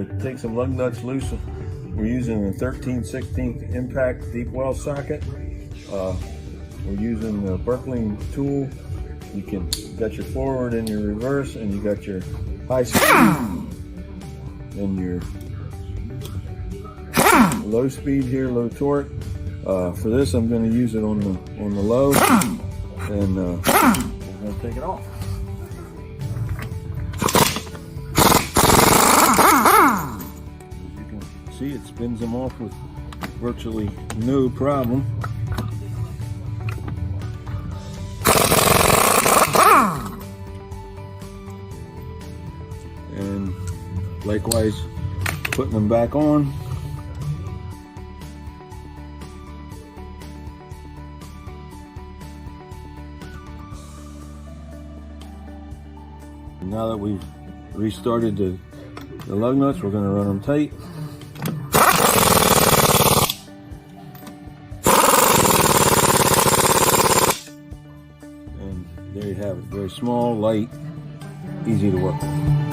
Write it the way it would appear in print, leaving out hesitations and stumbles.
to take some lug nuts loose. We're using a 13/16 impact deep well socket. We're using the Berkling tool. You got your forward and your reverse, and you got your high speed and your low speed here, low torque. For this, I'm going to use it on the low, and we're going to take it off. As you can see, it spins them off with virtually no problem. And likewise, putting them back on. Now that we've restarted the lug nuts, we're going to run them tight. And there you have it. Very small, light, easy to work with.